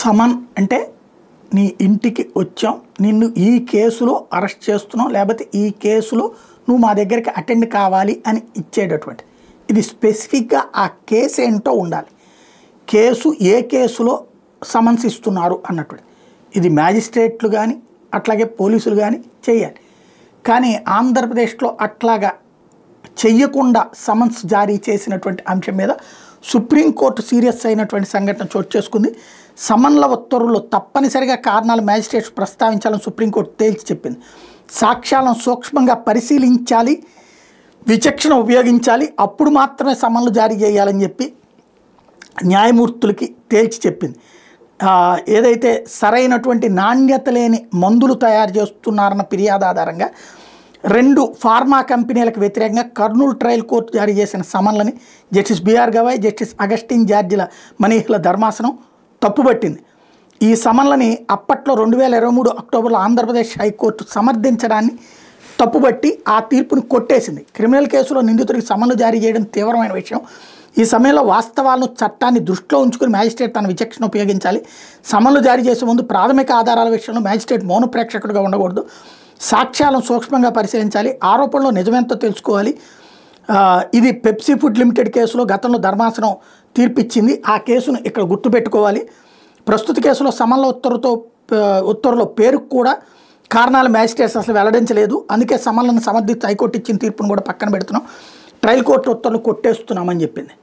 సమన్ అంటే నీ ఇంటికి వచ్చాం, నిన్ను ఈ కేసులో అరెస్ట్ చేస్తున్నాం, లేకపోతే ఈ కేసులో నువ్వు మా దగ్గరికి అటెండ్ కావాలి అని ఇచ్చేటటువంటి ఇది స్పెసిఫిక్గా ఆ కేసు ఏంటో ఉండాలి. కేసు ఏ కేసులో సమన్స్ ఇస్తున్నారు అన్నటువంటి ఇది మ్యాజిస్ట్రేట్లు కానీ అట్లాగే పోలీసులు కానీ చేయాలి. కానీ ఆంధ్రప్రదేశ్లో అట్లాగా చెయ్యకుండా సమన్స్ జారీ చేసినటువంటి అంశం మీద సుప్రీంకోర్టు సీరియస్ అయినటువంటి సంఘటన చోటు చేసుకుంది. సమన్ల ఉత్తర్వుల్లో తప్పనిసరిగా కారణాలు మ్యాజిస్ట్రేట్స్ ప్రస్తావించాలని సుప్రీంకోర్టు తేల్చి చెప్పింది. సాక్ష్యాలను సూక్ష్మంగా పరిశీలించాలి, విచక్షణ ఉపయోగించాలి, అప్పుడు మాత్రమే సమన్లు జారీ చేయాలని చెప్పి న్యాయమూర్తులకి తేల్చి చెప్పింది. ఏదైతే సరైనటువంటి నాణ్యత లేని మందులు తయారు చేస్తున్నారన్న ఫిర్యాదు ఆధారంగా 2 ఫార్మా కంపెనీలకు వ్యతిరేకంగా కర్నూలు ట్రయల్ కోర్టు జారీ చేసిన సమన్లని justice BR Gavai, justice Augustine జార్జిల మనీహుల ధర్మాసనం తప్పుపట్టింది. ఈ సమన్లని అప్పట్లో 2023 అక్టోబర్లో ఆంధ్రప్రదేశ్ హైకోర్టు సమర్థించడాన్ని తప్పుబట్టి ఆ తీర్పును కొట్టేసింది. క్రిమినల్ కేసులో నిందితుడికి సమన్లు జారీ చేయడం తీవ్రమైన విషయం. ఈ సమయంలో వాస్తవాలను చట్టాన్ని దృష్టిలో ఉంచుకుని మ్యాజిస్ట్రేట్ తన విచక్షణ ఉపయోగించాలి. సమన్లు జారీ చేసే ముందు ప్రాథమిక ఆధారాల విషయంలో మ్యాజిస్ట్రేట్ మౌన ప్రేక్షకుడిగా ఉండకూడదు. సాక్ష్యాలను సూక్ష్మంగా పరిశీలించాలి, ఆరోపణలో నిజమేంతో తెలుసుకోవాలి. ఇది పెప్సీ ఫుడ్ లిమిటెడ్ కేసులో గతంలో ధర్మాసనం తీర్పిచ్చింది. ఆ కేసును ఇక్కడ గుర్తుపెట్టుకోవాలి. ప్రస్తుత కేసులో సమన్ల ఉత్తర్వులో పేరుకు కూడా కారణాలు మ్యాజిస్ట్రేట్స్ అసలు వెల్లడించలేదు. అందుకే సమన్లను సమర్థించి హైకోర్టు ఇచ్చిన తీర్పును కూడా పక్కన పెడుతున్నాం, ట్రయల్ కోర్టు ఉత్తర్వులు కొట్టేస్తున్నామని చెప్పింది.